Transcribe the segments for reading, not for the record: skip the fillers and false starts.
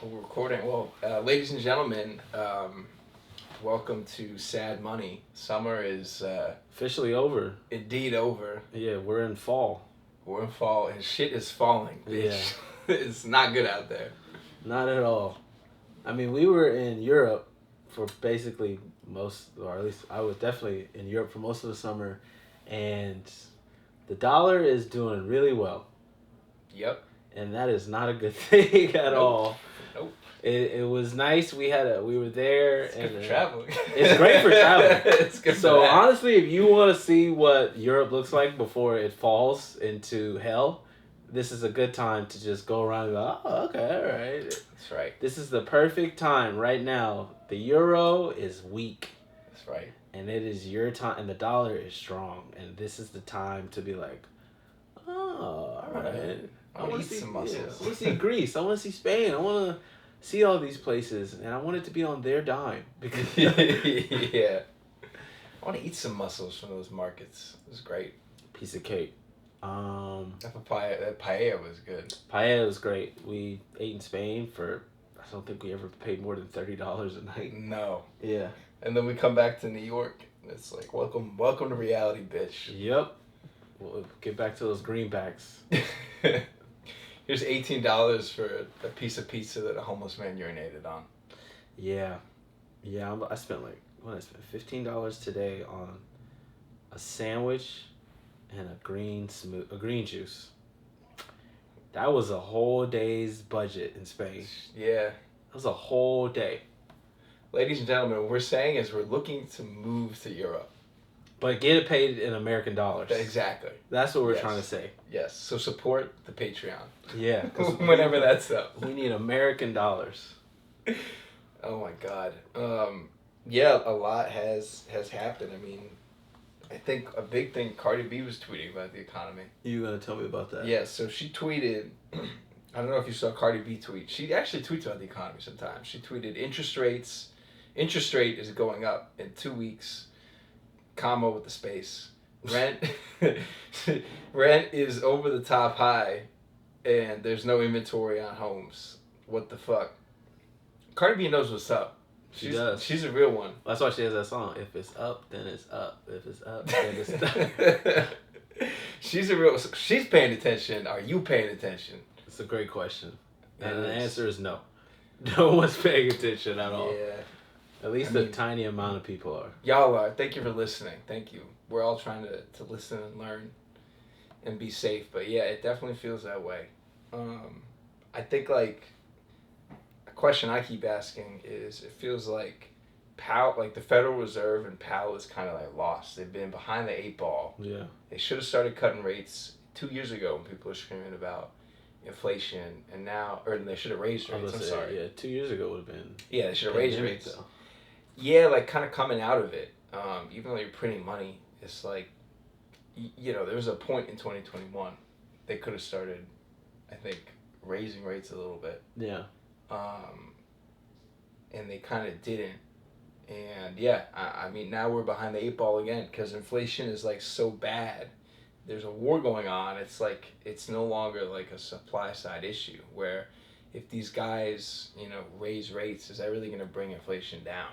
We're recording. Well, ladies and gentlemen, welcome to Sad Money. Summer is Officially over. indeed over. Yeah, we're in fall. We're in fall and shit is falling, bitch. Yeah. It's not good out there. Not at all. I mean, we were in Europe for basically most, or at least I was definitely in Europe for most of the summer, and the dollar is doing really well. Yep. And that is not a good thing at Nope. all. Nope. It was nice. We were there. It's and good for traveling. It's great for traveling. It's good So for that. honestly, if you want to see what Europe looks like before it falls into hell, this is a good time to just go around and go, oh, okay, all right. That's right. This is the perfect time right now. The euro is weak. That's right. And it is your time, and the dollar is strong. And this is the time to be like, oh, all right. I want to eat some mussels. I want to see Greece. I want to see Spain. I want to see all these places, and I want it to be on their dime. Because Yeah. I want to eat some mussels from those markets. It was great. Piece of cake. That paella was good. Paella was great. We ate in Spain for, I don't think we ever paid more than $30 a night. No. Yeah. And then we come back to New York. It's like, welcome to reality, bitch. Yep. We'll get back to those greenbacks. Here's $18 for a piece of pizza that a homeless man urinated on. Yeah. Yeah, I spent I spent $15 today on a sandwich and a green juice. That was a whole day's budget in Spain. Yeah. That was a whole day. Ladies and gentlemen, what we're saying is we're looking to move to Europe. But get it paid in American dollars. Exactly. That's what we're Yes. trying to say. Yes. So support the Patreon. Yeah. Whenever that's up. We need American dollars. Oh my God. Yeah, a lot has happened. I mean, I think a big thing Cardi B was tweeting about the economy. You gonna tell me about that? Yeah, so she tweeted, I don't know if you saw Cardi B tweet. She actually tweets about the economy sometimes. She tweeted, interest rate is going up in 2 weeks, comma with the space. Rent is over the top high, and there's no inventory on homes. What the fuck? Cardi B knows what's up. She does. She's a real one. That's why she has that song. If it's up, then it's up. If it's up, then it's up. She's paying attention. Are you paying attention? It's a great question. And the answer is no. No one's paying attention at all. Yeah. At least a tiny amount of people are. Y'all are. Thank you for listening. Thank you. We're all trying to listen and learn and be safe. But yeah, it definitely feels that way. I think like a question I keep asking is it feels like the Federal Reserve and Powell is kind of like lost. They've been behind the 8 ball. Yeah. They should have started cutting rates 2 years ago when people were screaming about inflation, and now, or they should have raised rates. I'm sorry. Yeah, 2 years ago would have been. Yeah, they should have raised rates. Though. Yeah, like kind of coming out of it. Even though you're printing money, it's like, there was a point in 2021 they could have started, I think, raising rates a little bit. Yeah. And they kind of didn't. And yeah, I mean, now we're behind the 8 ball again because inflation is like so bad. There's a war going on. It's like, it's no longer like a supply side issue where if these guys, raise rates, is that really going to bring inflation down?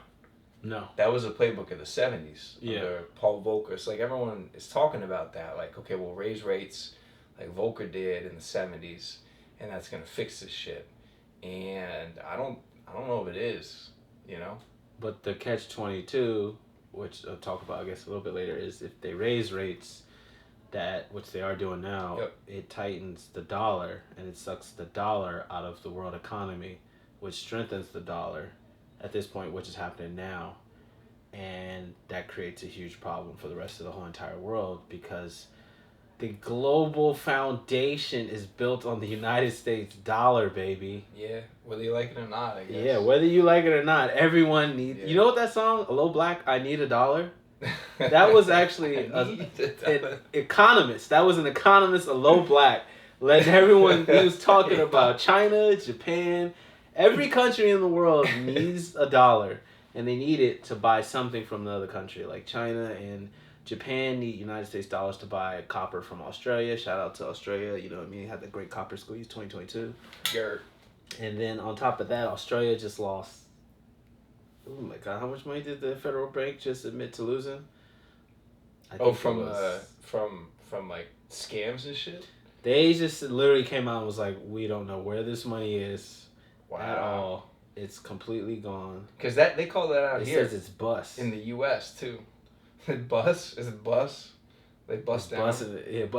No. That was a playbook of the 70s under Paul Volcker. It's like everyone is talking about that. Like, okay, we'll raise rates like Volcker did in the 70s, and that's going to fix this shit. And I don't know if it is, But the catch-22, which I'll talk about, I guess, a little bit later, is if they raise rates, which they are doing now, It tightens the dollar, and it sucks the dollar out of the world economy, which strengthens the dollar at this point, which is happening now. And that creates a huge problem for the rest of the whole entire world because the global foundation is built on the United States dollar, baby. Yeah, whether you like it or not, I guess. Yeah, whether you like it or not, everyone needs... Yeah. You know what that song, Hello Black, I Need a Dollar? That was actually an economist. That was an economist, Hello Black. Letting everyone... He was talking about China, Japan. Every country in the world needs a dollar. And they need it to buy something from another country. Like China and Japan need United States dollars to buy copper from Australia. Shout out to Australia. You know what I mean? Had the great copper squeeze 2022. And then on top of that, Australia just lost. Oh my God! How much money did the federal bank just admit to losing? I think from like scams and shit. They just literally came out and was like, we don't know where this money is at all. It's completely gone. Because they call that out here. It says it's bust. In the U.S. too. Bust? Is it bust? They bust down. Bust down.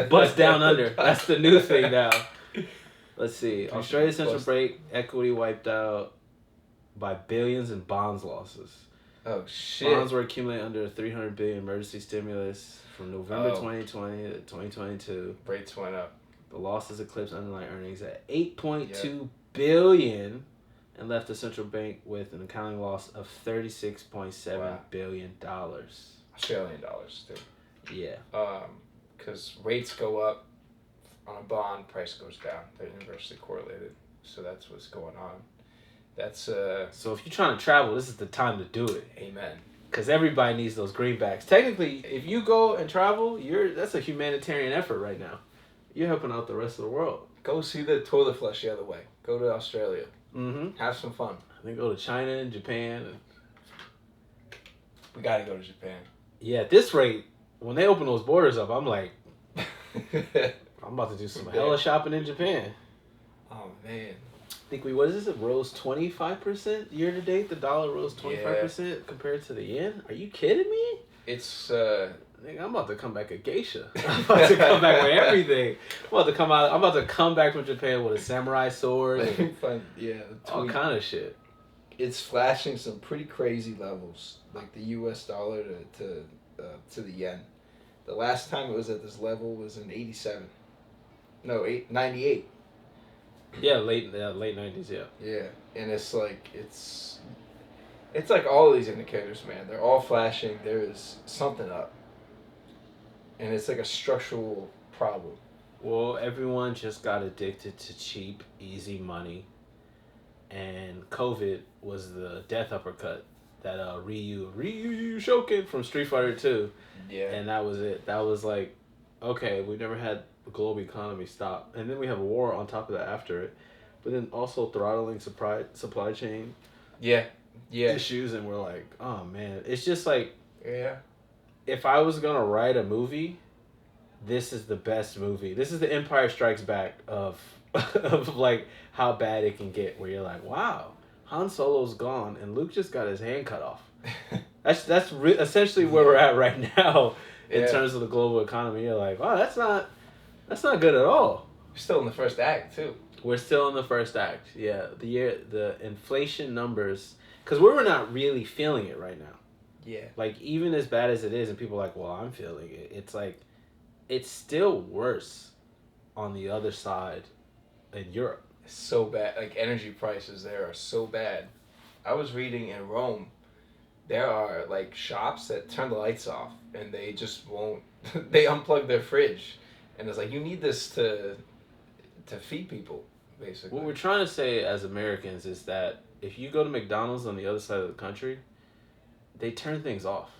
Bust down under. That's the new thing now. Let's see. Australia's central bank equity wiped out by billions in bonds losses. Oh shit! Bonds were accumulating under a $300 billion emergency stimulus from November 2020 to 2022. Rates went up. The losses eclipsed underlying earnings at $8.2 billion and left the central bank with an accounting loss of $36.7 billion. Australian dollars too. Yeah. Because rates go up on a bond, price goes down. They're inversely correlated. So that's what's going on. That's So if you're trying to travel, this is the time to do it. Amen. Because everybody needs those greenbacks. Technically, if you go and travel, that's a humanitarian effort right now. You're helping out the rest of the world. Go see the toilet flush the other way. Go to Australia. Mm-hmm. Have some fun. Then go to China and Japan. We gotta go to Japan. Yeah, at this rate, when they open those borders up, I'm like, I'm about to do some hella shopping in Japan. Oh man. I think it rose 25% year to date. The dollar rose 25% compared to the yen. Are you kidding me? It's I'm about to come back a geisha. I'm about to come back with everything. I'm about to come back from Japan with a samurai sword. All kind of shit. It's flashing some pretty crazy levels, like the U.S. dollar to the yen. The last time it was at this level was in 87. No, 98. Yeah, late 90s, yeah. Yeah, and it's like all of these indicators, man. They're all flashing. There is something up. And it's like a structural problem. Well, everyone just got addicted to cheap, easy money. And COVID was the death uppercut that Ryu Shoken from Street Fighter 2. Yeah. And that was it. That was like, okay, we've never had the global economy stop. And then we have a war on top of that after it. But then also throttling supply chain issues. And we're like, oh, man. It's just like, if I was going to write a movie, this is the best movie. This is the Empire Strikes Back of like how bad it can get, where you're like, wow, Han Solo's gone and Luke just got his hand cut off. That's essentially where we're at right now in terms of the global economy. You're like, wow, that's not good at all. We're still in the first act too. We're still in the first act. Yeah, the inflation numbers, because we're not really feeling it right now. Yeah. Like, even as bad as it is, and people are like, well, I'm feeling it. It's like, it's still worse on the other side in Europe. It's so bad. Like, energy prices there are so bad. I was reading in Rome, there are, like, shops that turn the lights off, and they just won't, they unplug their fridge. And it's like, you need this to feed people, basically. What we're trying to say as Americans is that if you go to McDonald's on the other side of the country, they turn things off.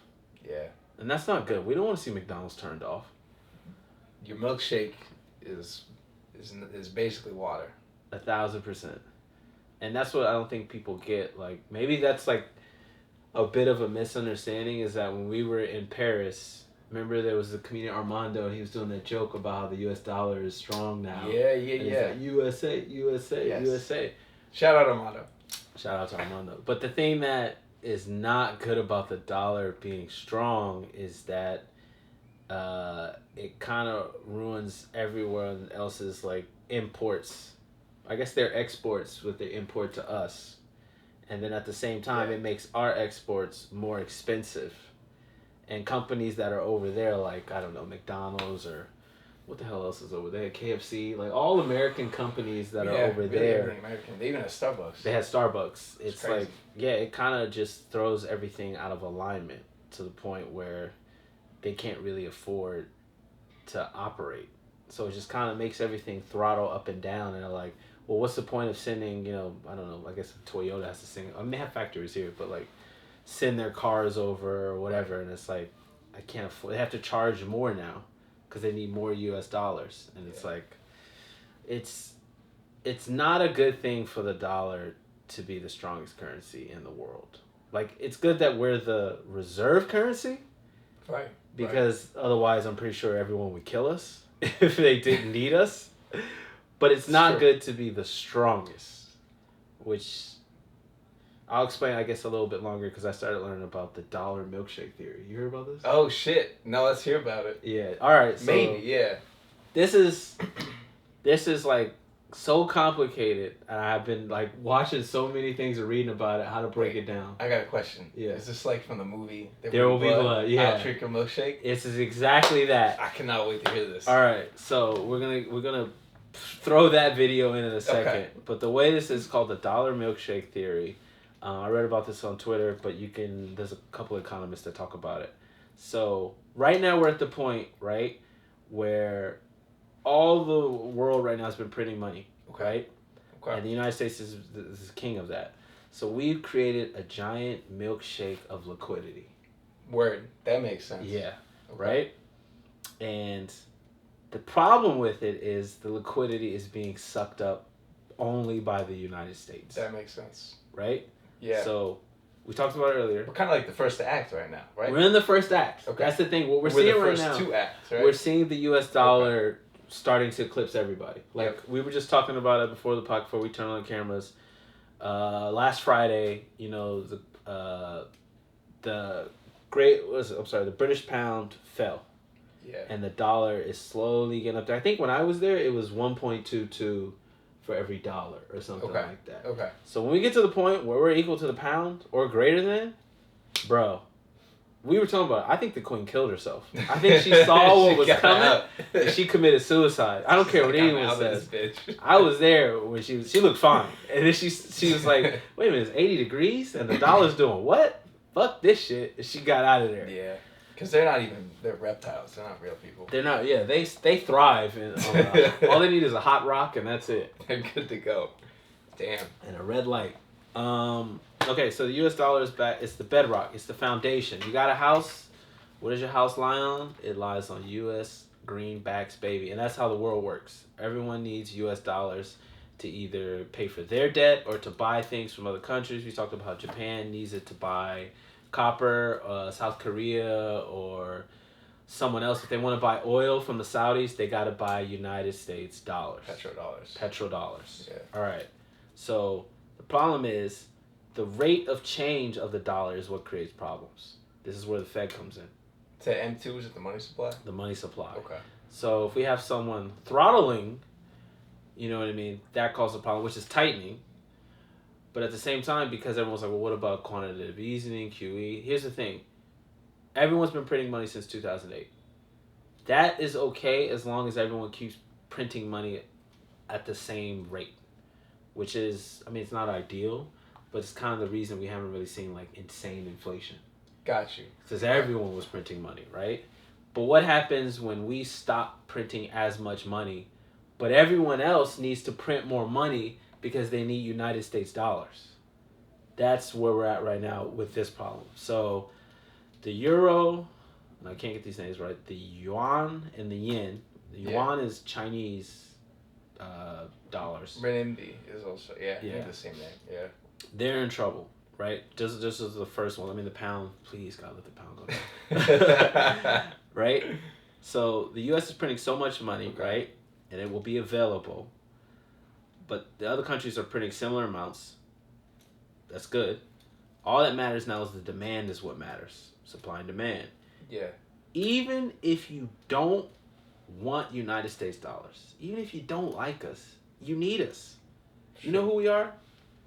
Yeah. And that's not good. We don't want to see McDonald's turned off. Your milkshake is basically water. 1,000%. And that's what I don't think people get. Like, maybe that's like a bit of a misunderstanding, is that when we were in Paris, remember there was the comedian Armando, and he was doing that joke about how the U.S. dollar is strong now. Yeah. Like, USA. Yes. USA. Shout out Armando. Shout out to Armando. But the thing that is not good about the dollar being strong is that it kind of ruins everyone else's, like, imports. I guess their exports with the import to us. And then at the same time, it makes our exports more expensive. And companies that are over there, like, I don't know, McDonald's, or what the hell else is over there? KFC, like all American companies that are over there. American. They even have Starbucks. They had Starbucks. It's like, it kind of just throws everything out of alignment to the point where they can't really afford to operate. So it just kind of makes everything throttle up and down. And they're like, well, what's the point of sending, I don't know, I guess Toyota has to send, I mean, they have factories here, but like send their cars over or whatever. And it's like, I can't afford, they have to charge more now because they need more US dollars. And it's like, it's not a good thing for the dollar to be the strongest currency in the world. Like, it's good that we're the reserve currency. Right. Because otherwise, I'm pretty sure everyone would kill us if they didn't need us. But it's not good to be the strongest, which I'll explain, I guess, a little bit longer because I started learning about the Dollar Milkshake theory. You heard about this? Oh, shit. No, let's hear about it. Yeah. All right. So maybe, yeah. This is like so complicated, and I've been like watching so many things and reading about it, how to break it down. I got a question. Yeah. Is this like from the movie? There Will Be Blood. Yeah. I'll drink a milkshake. This is exactly that. I cannot wait to hear this. All right, so we're gonna throw that video in a second. Okay. But the way this is called the Dollar Milkshake theory. I read about this on Twitter, but there's a couple of economists that talk about it. So right now we're at the point, right, where all the world right now has been printing money, right? Okay. And the United States is king of that. So we've created a giant milkshake of liquidity. Word. That makes sense. Yeah. Okay. Right? And the problem with it is the liquidity is being sucked up only by the United States. That makes sense. Right? Yeah. So we talked about it earlier. We're kind of like the first act right now, right? We're in the first act. Okay. That's the thing. What we're seeing right now. We're the first two acts, right? We're seeing the U.S. dollar starting to eclipse everybody. Like we were just talking about it before we turned on the cameras. Last Friday, you know, the British pound fell. Yeah. And the dollar is slowly getting up there. I think when I was there, it was 1.22 for every dollar or something like that. Okay. So when we get to the point where we're equal to the pound or greater than, bro, we were talking about it. I think the queen killed herself. I think she saw what was coming and she committed suicide. I don't care what anyone says. I was there when she looked fine. And then she was like, wait a minute, it's 80 degrees and the dollar's doing what? Fuck this shit. And she got out of there. Yeah. Because they're reptiles. They're not real people. They're not, yeah. They thrive. All they need is a hot rock and that's it. They're good to go. Damn. And a red light. Okay, so the U.S. dollar is back. It's the bedrock. It's the foundation. You got a house. What does your house lie on? It lies on U.S. greenbacks, baby. And that's how the world works. Everyone needs U.S. dollars to either pay for their debt or to buy things from other countries. We talked about how Japan needs it to buy copper, South Korea, or someone else. If they want to buy oil from the Saudis, they got to buy United States dollars. Petrodollars. Yeah. All right. So the problem is the rate of change of the dollar is what creates problems. This is where the Fed comes in. To M2, is it the money supply? The money supply. Okay. So if we have someone throttling, you know what I mean, that causes a problem, which is tightening. But at the same time, because everyone's like, well, what about quantitative easing, QE? Here's the thing. Everyone's been printing money since 2008. That is okay as long as everyone keeps printing money at the same rate, which is, I mean, it's not ideal, but it's kind of the reason we haven't really seen, like, insane inflation. Got you. Because everyone was printing money, right? But what happens when we stop printing as much money, but everyone else needs to print more money because they need United States dollars? That's where we're at right now with this problem. So the euro, and I can't get these names right, the yuan and the yen. The yuan is Chinese dollars. Renminbi is also, the same name, yeah. They're in trouble, right? Just as the first one. I mean, the pound, please, God, let the pound go down. Right? So the U.S. is printing so much money, right? And it will be available. But the other countries are printing similar amounts. That's good. All that matters now is the demand is what matters. Supply and demand. Yeah. Even if you don't want United States dollars, even if you don't like us, you need us. Sure. You know who we are?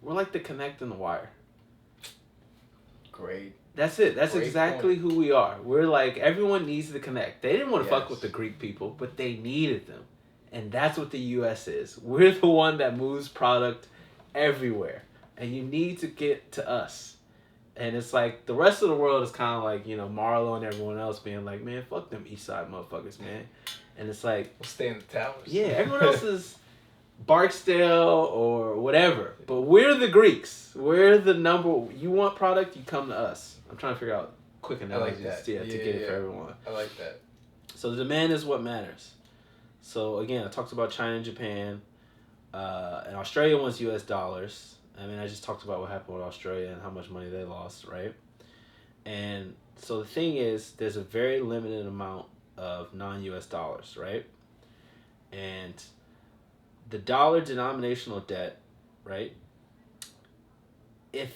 We're like the connect and the wire. Great. That's it. That's exactly who we are. We're like, everyone needs the connect. They didn't want to fuck with the Greek people, but they needed them. And that's what the U.S. is. We're the one that moves product everywhere. And you need to get to us. And it's like, the rest of the world is kind of like, you know, Marlo and everyone else being like, man, fuck them East Side motherfuckers, man. And it's like, we'll stay in the towers. Yeah, everyone else is Barksdale or whatever. But we're the Greeks. We're the number. You want product, you come to us. I'm trying to figure out quick analogies to get it for everyone. I like that. So the demand is what matters. So again, I talked about China and Japan. and Australia wants U.S. dollars. I mean, I just talked about what happened with Australia and how much money they lost, right? And so the thing is, there's a very limited amount of non-U.S. dollars, right? And the dollar denominational debt, right? If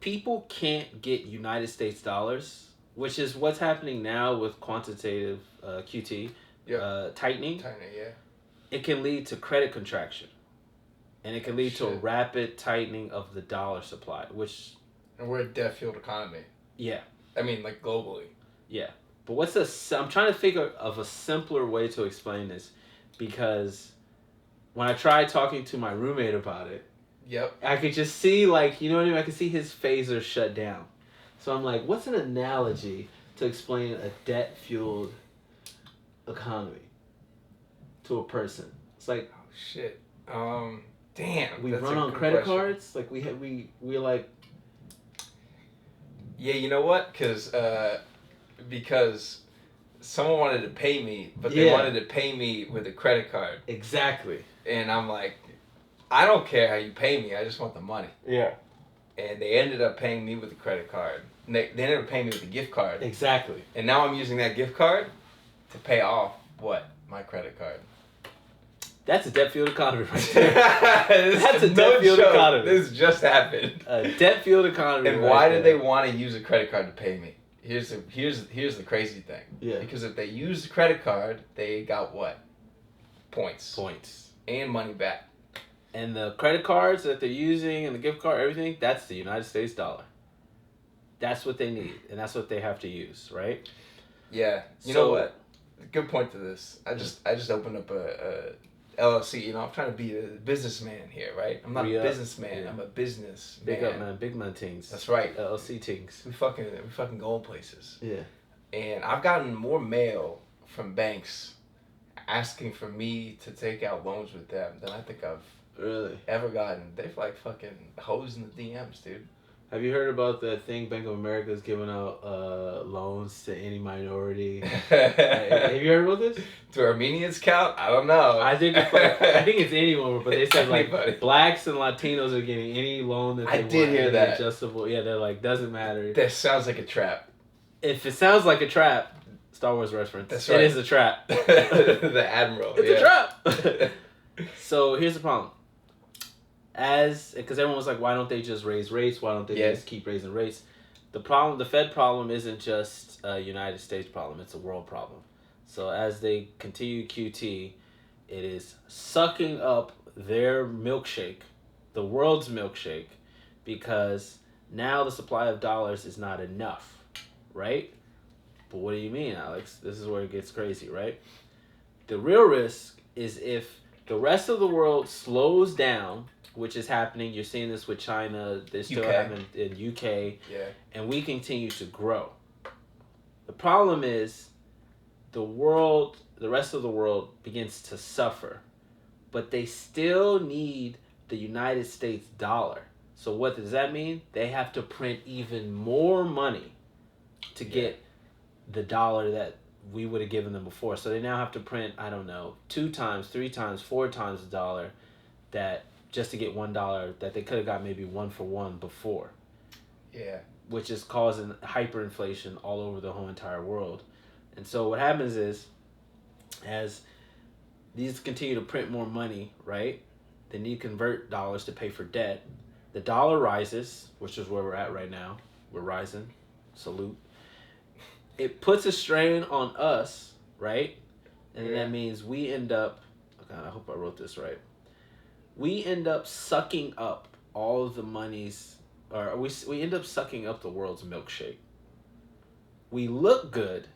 people can't get United States dollars, which is what's happening now with quantitative QT tightening, it can lead to credit contraction. And it can lead to a rapid tightening of the dollar supply, which... And we're a debt-fueled economy. Yeah. I mean, like, globally. Yeah. But I'm trying to think of a simpler way to explain this, because when I tried talking to my roommate about it, I could just see, like, you know what I mean? I could see his phaser shut down. So I'm like, what's an analogy to explain a debt-fueled economy to a person? It's like... Oh, shit. Damn. We run on credit cards? Like, we're like... Yeah, you know what? Because someone wanted to pay me, but they wanted to pay me with a credit card. Exactly. And I'm like, I don't care how you pay me. I just want the money. Yeah. And they ended up paying me with a credit card. They ended up paying me with a gift card. Exactly. And now I'm using that gift card to pay off what? My credit card. That's a debt-fueled economy right there. That's a debt-fueled economy. This just happened. A debt-fueled economy. And why did they want to use a credit card to pay me? Here's the crazy thing. Yeah. Because if they used the credit card, they got what? Points. And money back. And the credit cards that they're using and the gift card, everything, that's the United States dollar. That's what they need, and that's what they have to use, right? Yeah. You know what? Good point to this. I just opened up a LLC. You know, I'm trying to be a businessman here, right? I'm not a businessman. Yeah. I'm a business man. Big up, man. Big man things. That's right. LLC things. We fucking going places. Yeah. And I've gotten more mail from banks asking for me to take out loans with them than I think I've ever gotten. They've like fucking hoes in the DMs, dude. Have you heard about that thing Bank of America is giving out loans to any minority? Have you heard about this? Do Armenians count? I don't know. I think it's anyone, but they said like blacks and Latinos are getting any loan that they want. I did hear that. Adjustable. Yeah, they're like, doesn't matter. That sounds like a trap. If it sounds like a trap, Star Wars reference. That's right. It is a trap. The Admiral. It's a trap. So here's the problem. Because everyone was like, why don't they just raise rates? Why don't they just keep raising rates? The Fed problem isn't just a United States problem. It's a world problem. So as they continue QT, it is sucking up their milkshake, the world's milkshake, because now the supply of dollars is not enough, right? But what do you mean, Alex? This is where it gets crazy, right? The real risk is if the rest of the world slows down, which is happening. You're seeing this with China. They're still happening in UK. Yeah. And we continue to grow. The problem is the rest of the world begins to suffer. But they still need the United States dollar. So what does that mean? They have to print even more money to get the dollar that we would have given them before. So they now have to print, I don't know, 2 times, 3 times, 4 times the dollar just to get $1 that they could have got maybe 1 for 1 before. Yeah. Which is causing hyperinflation all over the whole entire world. And so what happens is, as these continue to print more money, right? They need to convert dollars to pay for debt. The dollar rises, which is where we're at right now. We're rising. Salute. It puts a strain on us, right? And that means we end up... God, I hope I wrote this right. We end up sucking up all of the monies, or we end up sucking up the world's milkshake. We look good,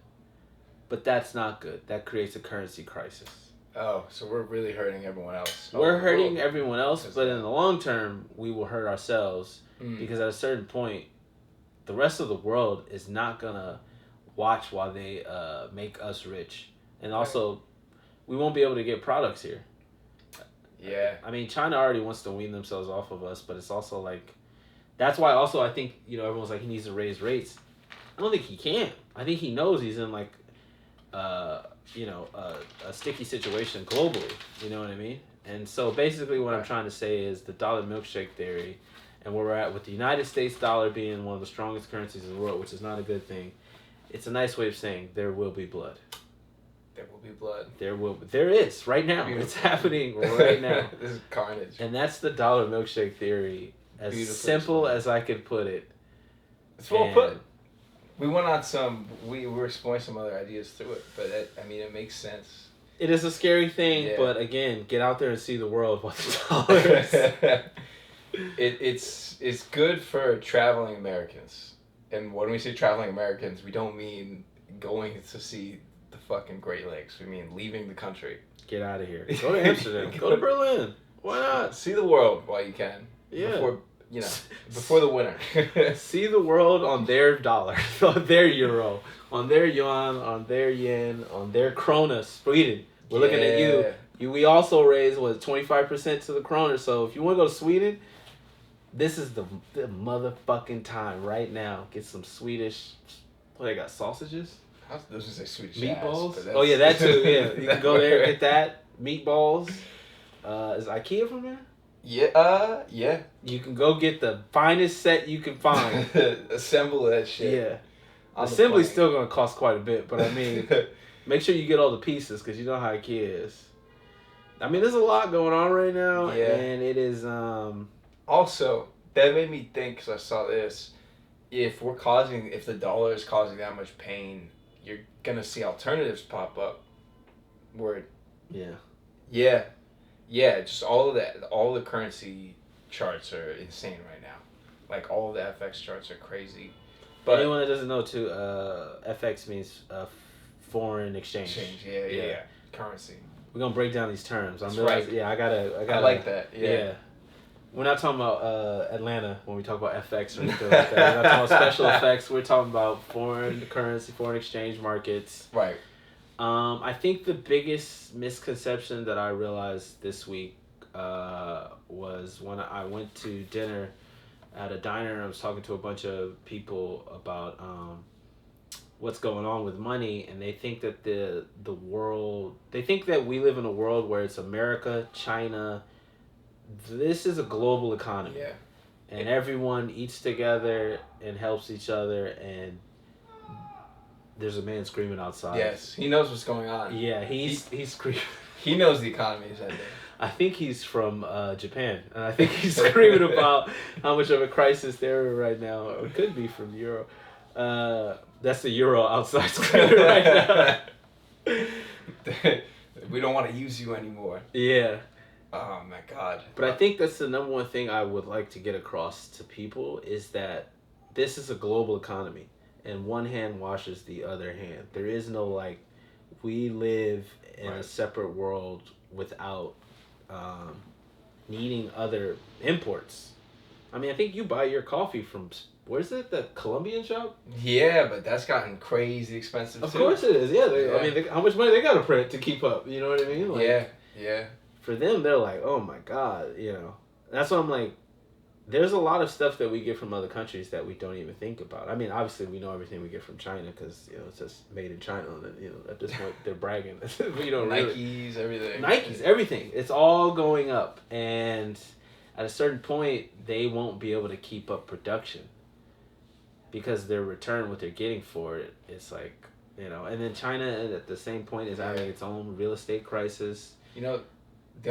but that's not good. That creates a currency crisis. Oh, so we're really hurting everyone else. We're hurting everyone else, but in the long term, we will hurt ourselves because at a certain point, the rest of the world is not going to watch while they make us rich. And also, we won't be able to get products here. Yeah. I mean, China already wants to wean themselves off of us, but it's also like... That's why also I think, everyone's like, he needs to raise rates. I don't think he can. I think he knows he's in like, a sticky situation globally. You know what I mean? And so basically what I'm trying to say is the dollar milkshake theory, and where we're at with the United States dollar being one of the strongest currencies in the world, which is not a good thing. It's a nice way of saying there will be blood. There will be blood. There is right now. Beautiful. It's happening right now. This is carnage. And that's the dollar milkshake theory. As simple as I could put it. It's well put. We went on some. We were exploring some other ideas through it, but it makes sense. It is a scary thing, but again, get out there and see the world what the dollar is. It's good for traveling Americans, and when we say traveling Americans, we don't mean going to see the fucking Great Lakes. We mean leaving the country. Get out of here. Go to Amsterdam. Go to Berlin. Why not? See the world while you can. Yeah. Before the winter. See the world on their dollar, on their euro, on their yuan, on their yen, on their krona. Sweden. We're looking at you. We also raised 25% to the krona. So if you want to go to Sweden, this is the motherfucking time right now. Get some Swedish. What they got? Sausages. I was going to say Swedish meatballs. Oh yeah, that too. Yeah, you can go there and get that meatballs. Is IKEA from there? Yeah, yeah. You can go get the finest set you can find. Assemble that shit. Yeah. Assembly's still going to cost quite a bit, but I mean, make sure you get all the pieces because you know how IKEA is. I mean, there's a lot going on right now, and it is... Also, that made me think, because I saw this, if the dollar is causing that much pain, you're going to see alternatives pop up. Yeah, just all of that. All the currency charts are insane right now. Like, all the FX charts are crazy. But anyone that doesn't know, too, FX means foreign exchange. Yeah. Currency. We're going to break down these terms. That's right. Yeah, I gotta. I like that. Yeah. We're not talking about Atlanta when we talk about FX or anything like that. We're not talking about special effects. We're talking about foreign currency, foreign exchange markets. Right. I think the biggest misconception that I realized this week was when I went to dinner at a diner and I was talking to a bunch of people about what's going on with money, and they think that the world, they think that we live in a world where it's America, China. This is a global economy. Yeah. And everyone eats together and helps each other, and there's a man screaming outside. Yes, he knows what's going on. Yeah, he's screaming. He knows the economy is ending. I think he's from Japan, and I think he's screaming about how much of a crisis they're in right now. Or it could be from the euro. That's the euro outside screaming right now. We don't want to use you anymore. Yeah. Oh my God. But I think that's the number one thing I would like to get across to people is that this is a global economy, and one hand washes the other hand. There is no we live in a separate world without needing other imports. I mean, I think you buy your coffee from, where's it, the Colombian shop? Yeah, but that's gotten crazy expensive Of course it is, yeah. I mean, how much money they got to print to keep up, you know what I mean? Yeah. For them, they're like, oh my God, That's why I'm like, there's a lot of stuff that we get from other countries that we don't even think about. I mean, obviously, we know everything we get from China because, it's just made in China. And, at this point, they're bragging. Nikes, everything. Nikes, everything. It's all going up. And at a certain point, they won't be able to keep up production because their return, what they're getting for it, it's like, and then China at the same point is having its own real estate crisis. The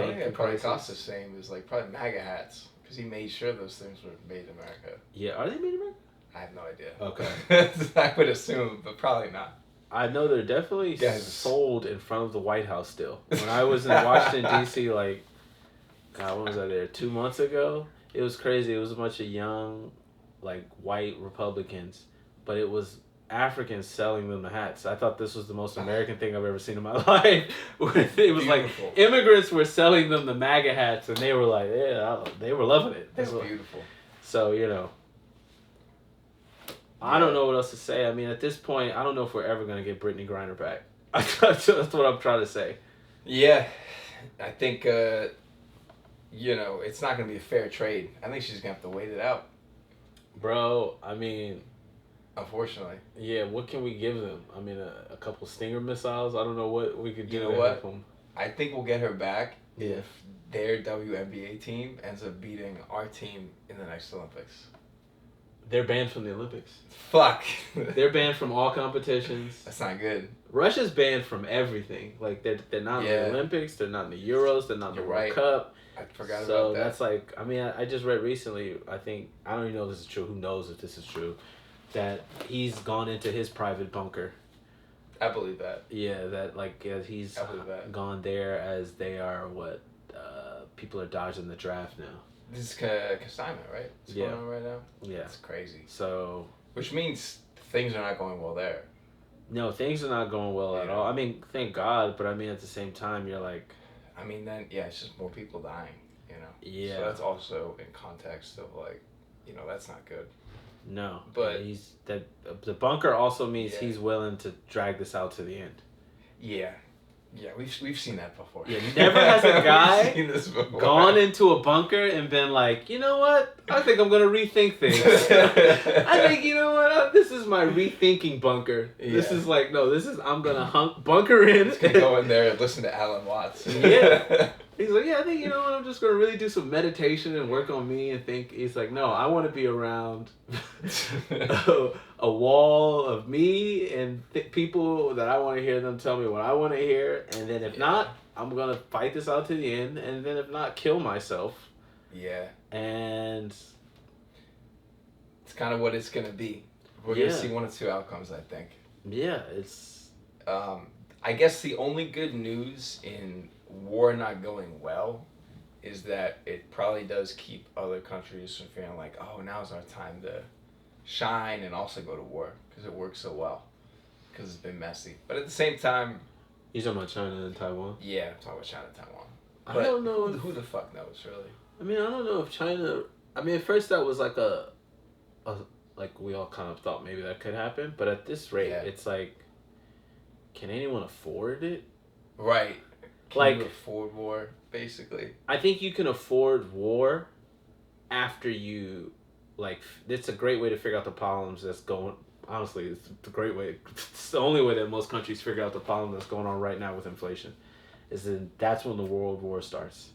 only thing that probably costs the same is probably MAGA hats, because he made sure those things were made in America. Yeah, are they made in America? I have no idea. Okay. I would assume, but probably not. I know they're definitely sold in front of the White House still. When I was in Washington, D.C., when was I there? 2 months ago? It was crazy. It was a bunch of young, white Republicans, but it was Africans selling them the hats. I thought this was the most American thing I've ever seen in my life. It was beautiful. Immigrants were selling them the MAGA hats, and they were they were loving it. That's beautiful. So, I don't know what else to say. I mean, at this point, I don't know if we're ever going to get Brittany Griner back. That's what I'm trying to say. Yeah. I think, it's not going to be a fair trade. I think she's going to have to wait it out. Bro, I mean... Unfortunately. Yeah, what can we give them? I mean, a couple Stinger missiles? I don't know what we could do. You know what? I think we'll get her back if their WNBA team ends up beating our team in the next Olympics. They're banned from the Olympics. Fuck. They're banned from all competitions. That's not good. Russia's banned from everything. Like they're not in the Olympics. They're not in the Euros. They're not in the World Cup. I forgot about that. So that's like, I mean, I just read recently. I think I don't even know if this is true. Who knows if this is true? That he's gone into his private bunker. I believe that. Yeah, that like he's gone there as they are people are dodging the draft now. This is consignment, right? What's going on right now? Yeah. It's crazy. So... Which means things are not going well there. No, things are not going well at all. I mean, thank God, but I mean, at the same time, you're like... I mean, then, it's just more people dying, you know? Yeah. So that's also in context of, like, that's not good. No. But... The bunker also means he's willing to drag this out to the end. Yeah. Yeah, we've seen that before. Yeah, never has a guy gone into a bunker and been like, you know what? I think I'm gonna rethink things. I think this is my rethinking bunker. Yeah. This is like I'm gonna bunker in. He's gonna go in there and listen to Alan Watts. Yeah. He's like, I think I'm just gonna really do some meditation and work on me and think. He's like, no, I want to be around a wall of me and people that I want to hear them tell me what I want to hear, and then if not, I'm gonna fight this out to the end, and then if not, kill myself. Yeah. And it's kind of what it's gonna be. We're gonna see one of two outcomes, I think. Yeah, it's. I guess the only good news in war not going well is that it probably does keep other countries from feeling like, oh, now's our time to shine and also go to war because it works so well because it's been messy. But at the same time, you're talking about China and Taiwan? Yeah, I'm talking about China and Taiwan. But I don't know who the fuck knows, really. I mean, I don't know if China. I mean, at first that was like like we all kind of thought maybe that could happen, but at this rate, it's like, can anyone afford it? Right. Can you afford war, basically? I think you can afford war after you, like, it's a great way to figure out the problems that's going, honestly, it's a great way, it's the only way that most countries figure out the problem that's going on right now with inflation, is that that's when the World War starts.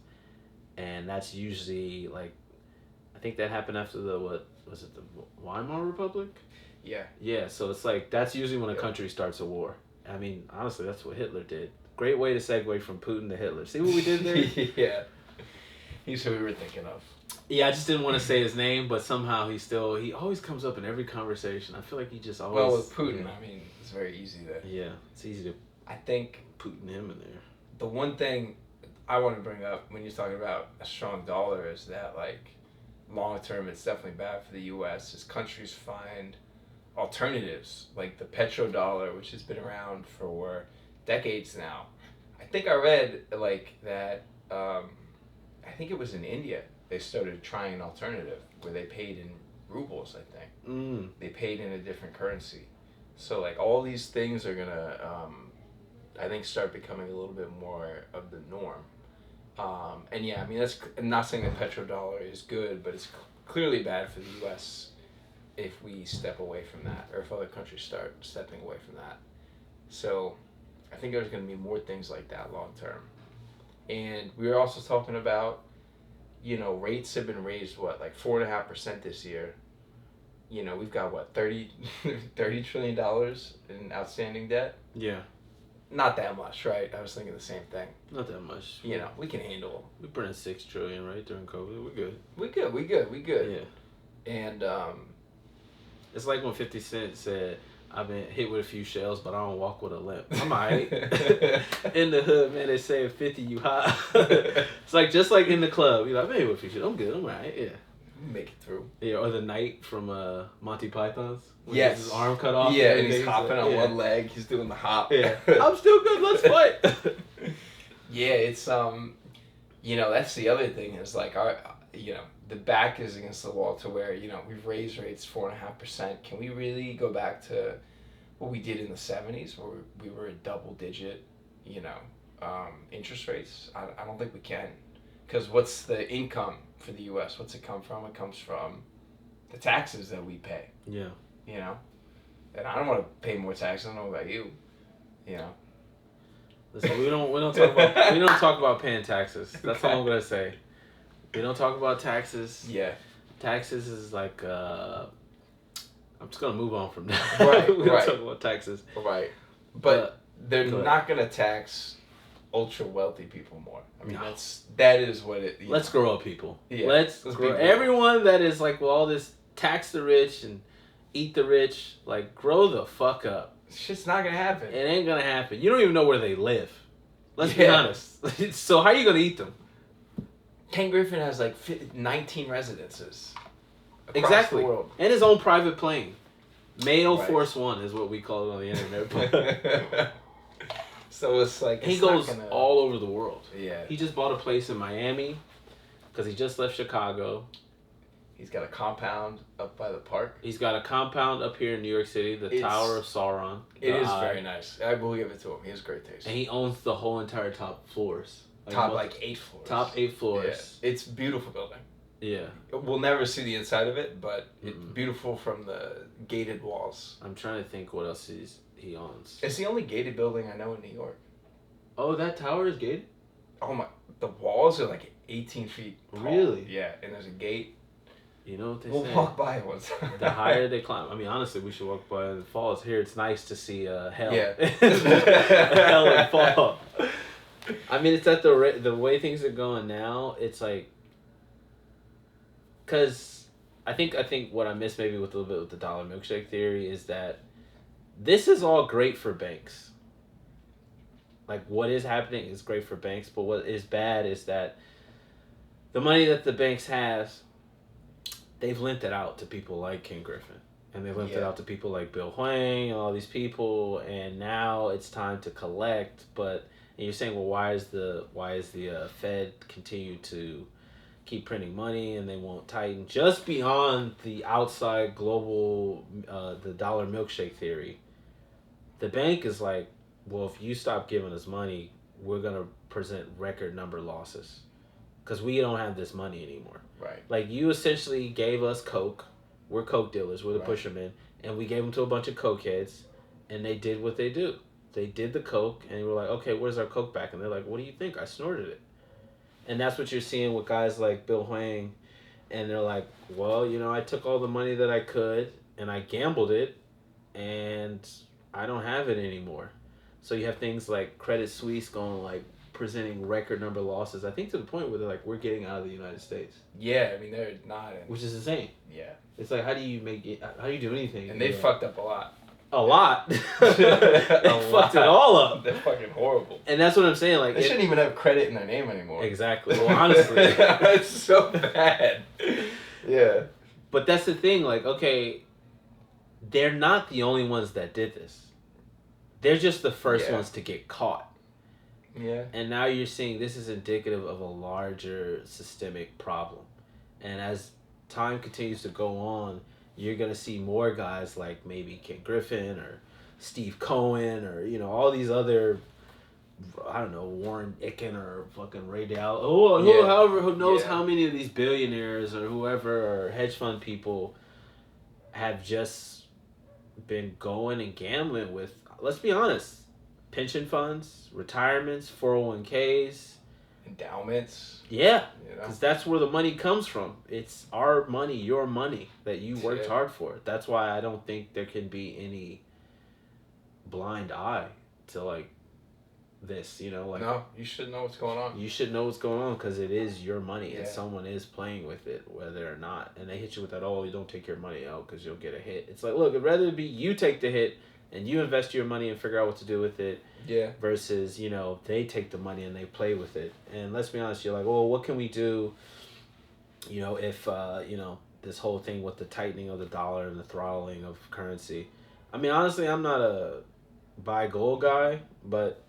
And that's usually, like, I think that happened after the Weimar Republic? Yeah. Yeah, so it's like, that's usually when a country starts a war. I mean, honestly, that's what Hitler did. Great way to segue from Putin to Hitler. See what we did there? Yeah. He's who we were thinking of. Yeah, I just didn't want to say his name, but somehow he always comes up in every conversation. I feel like he just always... Well, with Putin, I mean, it's very easy to... Yeah, it's easy to... I think... Putin him in there. The one thing I want to bring up when you're talking about a strong dollar is that, like, long term, it's definitely bad for the U.S. as countries find alternatives, like the petrodollar, which has been around for decades now. I think I read, like, that, I think it was in India, they started trying an alternative where they paid in rubles, I think. They paid in a different currency. So, like, all these things are going to, I think, start becoming a little bit more of the norm. And yeah, I mean, I'm not saying that petrodollar is good, but it's clearly bad for the U.S. if we step away from that, or if other countries start stepping away from that. So I think there's going to be more things like that long term. And we were also talking about, rates have been raised, like 4.5% this year. We've got, $30 trillion in outstanding debt? Yeah. Not that much, right? I was thinking the same thing. Not that much. We can handle. We printed $6 trillion, right, during COVID. We're good. We good. Yeah. And it's like when 50 Cent said, "I've been hit with a few shells, but I don't walk with a limp." I'm alright. In the hood, man, they say 50 you high. It's like just like in the club. You're like, "Man, hit with a few shells. I'm good. I'm alright." Yeah. Make it through. Yeah, or the Knight from Monty Python's. Yes. His arm cut off. Yeah, and he's hopping on one leg. He's doing the hop. Yeah. I'm still good. Let's fight. Yeah, it's that's the other thing is like our the back is against the wall to where we've raised rates 4.5%. Can we really go back to what we did in the 70s where we were at double digit interest rates? I don't think we can, because what's the income for the U.S.? What's it come from? It comes from the taxes that we pay. Yeah. And I don't want to pay more taxes. I don't know about you. Listen, we don't talk about paying taxes. That's all I'm gonna say. We don't talk about taxes. Yeah. Taxes is like I'm just gonna move on from that. Right. We don't talk about taxes. Right. But they're not gonna tax ultra wealthy people more. I mean, that is what it. Let's grow up, people. Yeah. Let's grow. Everyone that is like, well, all this tax the rich and eat the rich, like, grow the fuck up. Shit's not gonna happen. It ain't gonna happen. You don't even know where they live. Let's be honest. So how are you gonna eat them? Ken Griffin has like 19 residences across the world. And his own private plane. Mail Force One is what we call it on the internet. So it's like he goes all over the world. Yeah. He just bought a place in Miami because he just left Chicago. He's got a compound up by the park. He's got a compound up here in New York City, the Tower of Sauron. It is very nice. I will give it to him. He has great taste. And he owns the whole entire top floors. Like 8 floors. Top 8 floors. Yeah. It's a beautiful building. Yeah. We'll never see the inside of it, but it's beautiful from the gated walls. I'm trying to think what else he owns. It's the only gated building I know in New York. Oh, that tower is gated? Oh my, the walls are like 18 feet tall. Really? Yeah, and there's a gate. You know what they say? We'll walk by it once. The higher they climb. I mean, honestly, we should walk by in the falls. Here, it's nice to see hell. Yeah. Hell and fall. I mean, it's at the way things are going now. It's like, because I think what I missed maybe with a little bit with the Dollar Milkshake theory is that this is all great for banks. Like, what is happening is great for banks, but what is bad is that the money that the banks have, they've lent it out to people like Ken Griffin. And they lent it out to people like Bill Hwang and all these people. And now it's time to collect. But and you're saying, well, why is the Fed continue to keep printing money and they won't tighten? Just beyond the outside global, the Dollar Milkshake theory, the bank is like, well, if you stop giving us money, we're going to present record number losses because we don't have this money anymore. Right. Like, you essentially gave us Coke. We're Coke dealers. We're the pushermen. And we gave them to a bunch of Coke heads, and they did what they do. They did the Coke, and we're like, okay, where's our Coke back? And they're like, what do you think? I snorted it. And that's what you're seeing with guys like Bill Hwang. And they're like, well, I took all the money that I could, and I gambled it, and I don't have it anymore. So you have things like Credit Suisse going, like, presenting record number losses. I think to the point where they're like, we're getting out of the United States. Yeah, I mean, they're not. Which is insane. Yeah. It's like, how do you do anything? And they fucked up a lot. A lot. They fucked it all up. They're fucking horrible. And that's what I'm saying. Like, they shouldn't even have credit in their name anymore. Exactly. Well, honestly. It's so bad. Yeah. But that's the thing. Like, okay, they're not the only ones that did this. They're just the first ones to get caught. Yeah. And now you're seeing this is indicative of a larger systemic problem. And as time continues to go on, you're going to see more guys like maybe Ken Griffin or Steve Cohen or, all these other, I don't know, Warren Icken or fucking Ray Dalio. Who knows how many of these billionaires or whoever or hedge fund people have just been going and gambling with, let's be honest, pension funds, retirements, 401ks. Endowments. Yeah, because that's where the money comes from. It's our money, your money, that you worked hard for. That's why I don't think there can be any blind eye to, like, this, like... No, you should know what's going on. You should know what's going on because it is your money and someone is playing with it, whether or not. And they hit you with that, you don't take your money out because you'll get a hit. It's like, look, it'd rather be you take the hit and you invest your money and figure out what to do with it. Yeah. Versus, they take the money and they play with it. And let's be honest, you're like, well, what can we do, if, this whole thing with the tightening of the dollar and the throttling of currency. I mean, honestly, I'm not a buy gold guy, but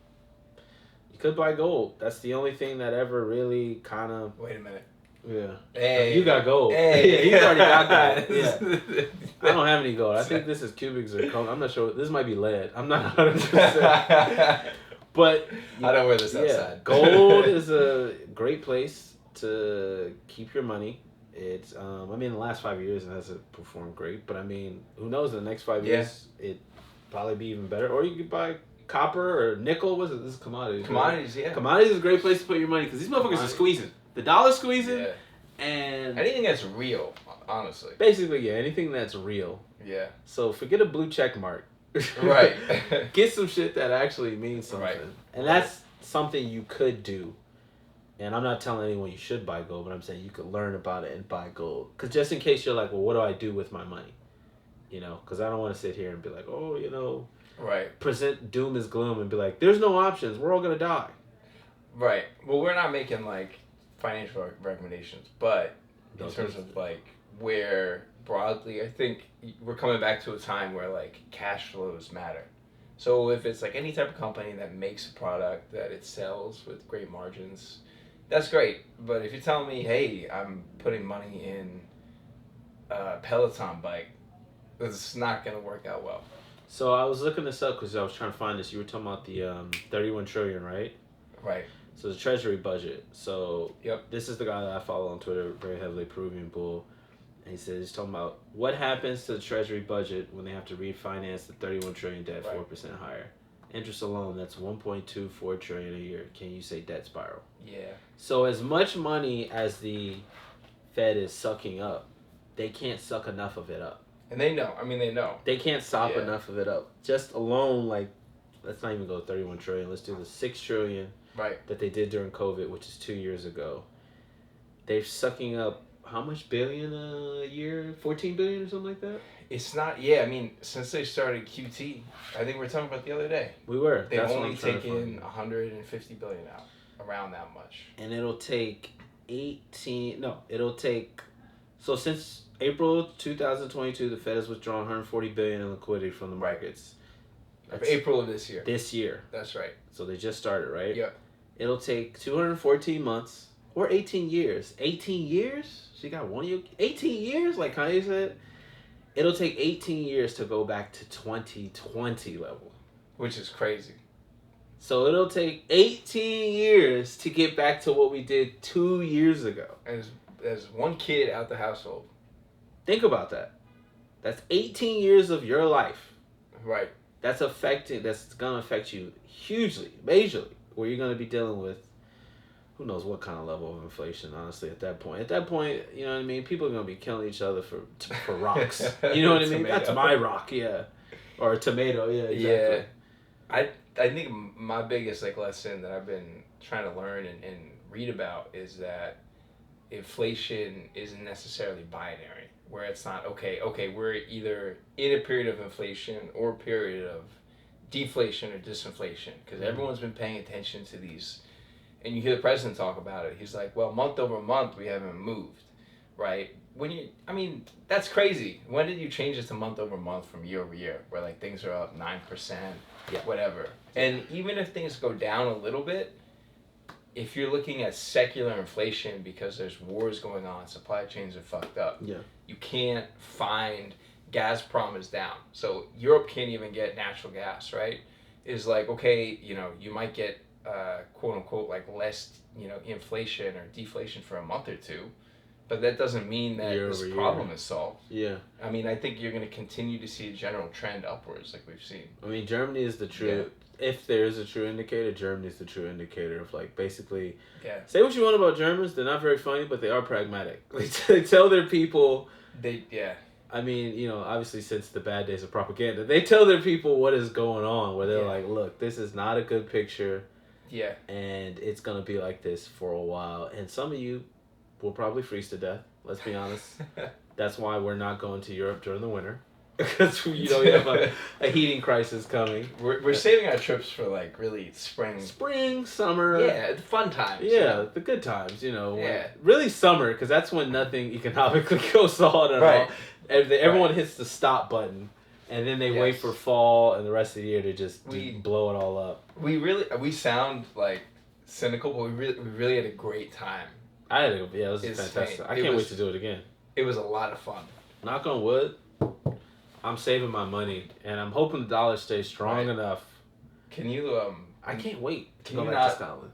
you could buy gold. That's the only thing that ever really kind of... Wait a minute. Yeah. Hey. You got gold. Hey. You already got gold. Yeah. I don't have any gold. I think this is cubic zircon. I'm not sure. This might be lead. I'm not 100%. But... I don't wear this outside. Gold is a great place to keep your money. It's, in the last 5 years it hasn't performed great. But, who knows? In the next 5 years, it probably be even better. Or you could buy copper or nickel. What's it? This is commodities. Commodities, right? Yeah. Commodities is a great place to put your money because these motherfuckers are squeezing. The dollar's squeezing. Yeah. And anything that's real, honestly. Basically, yeah, anything that's real. Yeah. So forget a blue check mark. Right. Get some shit that actually means something. Right. And that's something you could do. And I'm not telling anyone you should buy gold, but I'm saying you could learn about it and buy gold. Because just in case you're like, well, what do I do with my money? You know, because I don't want to sit here and be like, oh, you know. Right. Present doom as gloom and be like, there's no options. We're all going to die. Right. Well, we're not making, like, financial recommendations, but in terms of, like, where broadly, I think we're coming back to a time where, like, cash flows matter. So if it's, like, any type of company that makes a product that it sells with great margins, that's great. But if you're telling me, hey, I'm putting money in a Peloton bike, it's not going to work out well. So I was looking this up because I was trying to find this. You were talking about the 31 trillion, right? Right. So the Treasury budget. So yep. This is the guy that I follow on Twitter, very heavily Peruvian bull. And he says, he's talking about what happens to the Treasury budget when they have to refinance the 31 trillion debt 4% higher. Interest alone, that's 1.24 trillion a year. Can you say debt spiral? Yeah. So as much money as the Fed is sucking up, they can't suck enough of it up. And they know. I mean, they know. They can't sop enough of it up. Just alone, like, let's not even go 31 trillion. Let's do the 6 trillion that they did during COVID, which is 2 years ago. They're sucking up how much billion a year? 14 billion or something like that? It's not, I mean, since they started QT, I think we were talking about the other day. We were. They've only taken 150 billion out, around that much. And it'll take so since April 2022, the Fed has withdrawn 140 billion in liquidity from the markets. That's April of this year. This year. That's right. So they just started, right? Yeah. It'll take 214 months or 18 years. 18 years? She got 1 year. 18 years, like Kanye said. It'll take 18 years to go back to 2020 level. Which is crazy. So it'll take 18 years to get back to what we did 2 years ago. As one kid out the household. Think about that. That's 18 years of your life. Right. That's going to affect you hugely, majorly, where you're going to be dealing with who knows what kind of level of inflation, honestly, at that point. At that point, you know what I mean? People are going to be killing each other for rocks. You know what I mean? That's my rock, yeah. Or a tomato, yeah, exactly. Yeah. I think my biggest, like, lesson that I've been trying to learn and read about is that inflation isn't necessarily binary, where it's not, okay, we're either in a period of inflation or a period of deflation or disinflation, because everyone's been paying attention to these. And you hear the president talk about it. He's like, well, month over month, we haven't moved, right? That's crazy. When did you change it to month over month from year over year, where, like, things are up 9%, whatever? And even if things go down a little bit, if you're looking at secular inflation because there's wars going on, supply chains are fucked up, you can't find Gazprom is down. So Europe can't even get natural gas, right? Is like, okay, you might get quote unquote like less, inflation or deflation for a month or two, but that doesn't mean that this problem is solved. Yeah. I mean, I think you're going to continue to see a general trend upwards like we've seen. I mean, Germany is the true, if there is a true indicator, Germany is the true indicator of, like, basically, say what you want about Germans, they're not very funny, but they are pragmatic. They tell their people, I mean, obviously since the bad days of propaganda, they tell their people what is going on, where they're like, look, this is not a good picture. Yeah. And it's going to be like this for a while. And some of you will probably freeze to death. Let's be honest. That's why we're not going to Europe during the winter. Because, you have a heating crisis coming. We're saving our trips for, like, really spring, summer. Yeah, the fun times. Yeah, the good times, Really summer, because that's when nothing economically goes on at all. Everyone hits the stop button. And then they wait for fall and the rest of the year to just blow it all up. We sound, like, cynical, but we really had a great time. It was fantastic. I can't wait to do it again. It was a lot of fun. Knock on wood, I'm saving my money, and I'm hoping the dollar stays strong enough. Can you, I can't wait to go back to Scotland.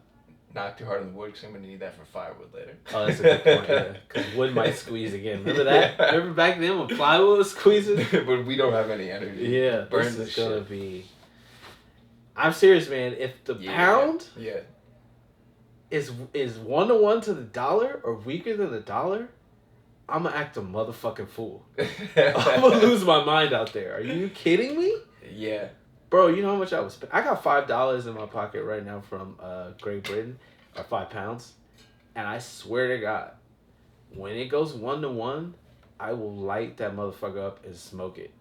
Knock too hard on the wood, because I'm going to need that for firewood later. Oh, that's a good point, yeah. Because wood might squeeze again. Remember that? Remember back then when plywood was squeezing? But we don't have any energy. Yeah, this is going to be... I'm serious, man. If the pound is 1-to-1 to the dollar or weaker than the dollar, I'm gonna act a motherfucking fool. I'm gonna lose my mind out there. Are you kidding me? Yeah. Bro, you know how much I was spending? I got $5 in my pocket right now from Great Britain, or £5. And I swear to God, when it goes 1-to-1, I will light that motherfucker up and smoke it.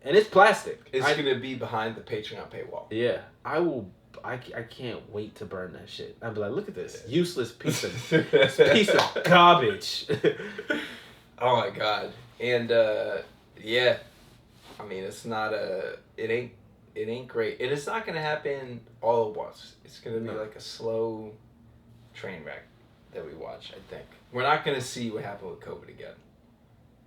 And it's plastic. It's going to be behind the Patreon paywall. Yeah. I can't wait to burn that shit. I'd be like, look at this useless piece of garbage. Oh my God. And yeah, I mean, it's not it ain't great. And it's not going to happen all at once. It's going to be like a slow train wreck that we watch, I think. We're not going to see what happened with COVID again,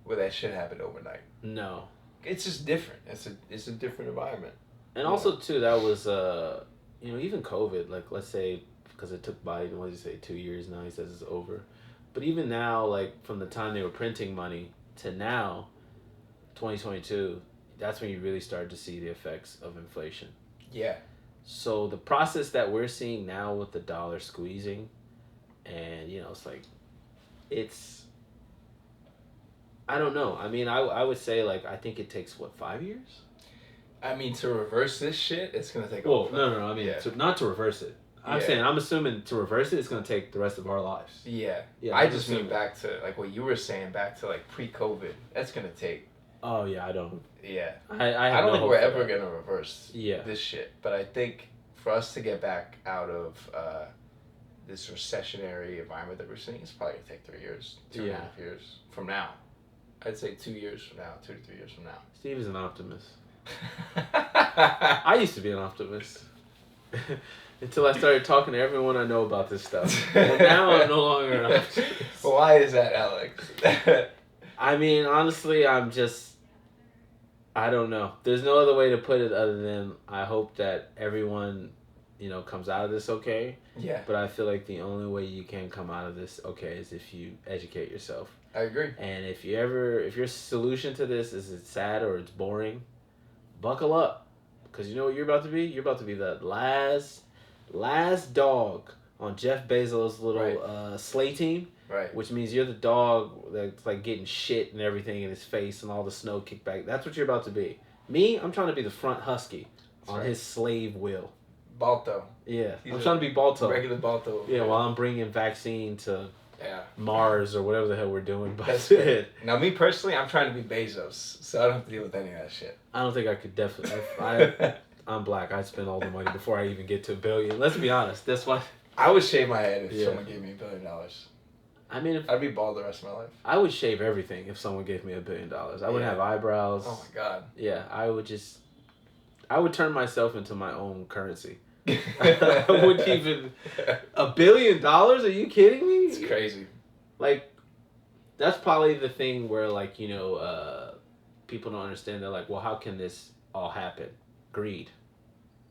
where that shit happened overnight. No. It's just different. It's a different environment. And also, too, that was, even COVID, like, let's say, because it took Biden, what did he say, 2 years now, he says it's over. But even now, like, from the time they were printing money to now, 2022, that's when you really started to see the effects of inflation. Yeah. So the process that we're seeing now with the dollar squeezing, and, it's like, I don't know. I mean, I would say, like, I think it takes, 5 years? I mean, to reverse this shit, it's going to take no. I mean, not to reverse it. I'm assuming to reverse it, it's going to take the rest of our lives. Yeah. I just mean back to, like, what you were saying, back to, like, pre-COVID. That's going to take... Oh, yeah, I don't... Yeah. I don't think we're ever going to reverse this shit. But I think for us to get back out of this recessionary environment that we're seeing, it's probably going to take 3 years, 2.5 years from now. I'd say 2 years from now, 2 to 3 years from now. Steve is an optimist. I used to be an optimist. Until I started talking to everyone I know about this stuff. And now I'm no longer an optimist. Why is that, Alex? I mean, honestly, I don't know. There's no other way to put it other than I hope that everyone, comes out of this okay. Yeah. But I feel like the only way you can come out of this okay is if you educate yourself. I agree. And if your solution to this is it's sad or it's boring, buckle up. Because you know what you're about to be? You're about to be the last dog on Jeff Bezos' little sleigh team. Right. Which means you're the dog that's like getting shit and everything in his face and all the snow kicked back. That's what you're about to be. Me, I'm trying to be the front husky on his slave wheel. Balto. Yeah. I'm trying to be Balto. Regular Balto. Yeah, while I'm bringing vaccine to Mars or whatever the hell we're doing. But that's good. Now, me personally, I'm trying to be Bezos, so I don't have to deal with any of that shit. I don't think I could definitely. I'm black. I'd spend all the money before I even get to $1 billion. Let's be honest. That's why. I would shave my head if someone gave me $1 billion. I mean, I'd be bald the rest of my life. I would shave everything if someone gave me $1 billion. I wouldn't have eyebrows. Oh my God. Yeah, I would turn myself into my own currency. I wouldn't even $1 billion? Are you kidding me? It's crazy. Like, that's probably the thing where, like, people don't understand. They're like, well, how can this all happen? Greed.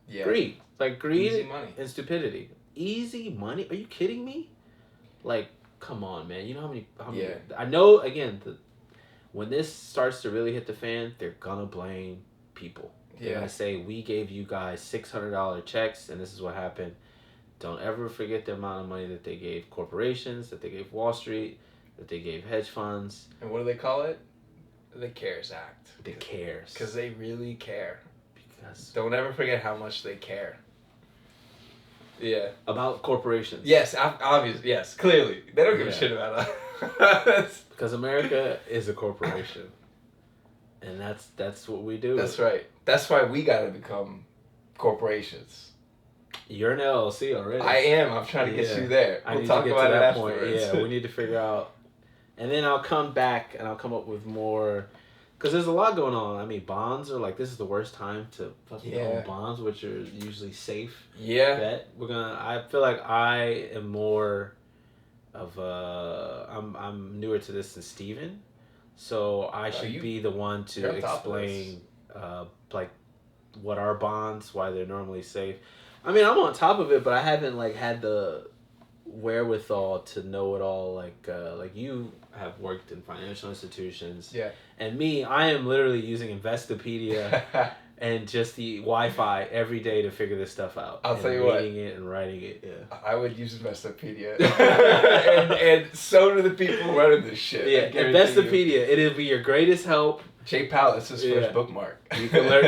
Yeah. Greed. Like, greed Easy money. And stupidity. Easy money? Are you kidding me? Like, come on, man. You know how many I know, again, when this starts to really hit the fan, they're gonna blame people. They're gonna say, we gave you guys $600 checks and this is what happened. Don't ever forget the amount of money that they gave corporations, that they gave Wall Street, that they gave hedge funds. And what do they call it? The CARES Act. The CARES. Because they really care. Because don't ever forget how much they care. Yeah. About corporations. Yes, obviously. Yes, clearly. They don't give a shit about us. Because America is a corporation. And that's what we do. That's right. That's why we got to become corporations. You're an LLC already. I am. I'm trying to get you there. We'll talk about it afterwards. Yeah, we need to figure out. And then I'll come back and I'll come up with more. Because there's a lot going on. I mean, bonds are like, this is the worst time to fucking own bonds, which are usually safe. Yeah. Bet. I feel like I am more of I'm newer to this than Steven. So I should be the one to explain like what are bonds, why they're normally safe. I mean, I'm on top of it, but I haven't like had the wherewithal to know it all. Like you have worked in financial institutions. Yeah. And me, I am literally using Investopedia and just the Wi-Fi every day to figure this stuff out. I'll tell you what. Reading it and writing it, yeah. I would use Investopedia. and so do the people running this shit. Yeah, Investopedia. It'll be your greatest help. Jay Powell, that's his first bookmark. You can learn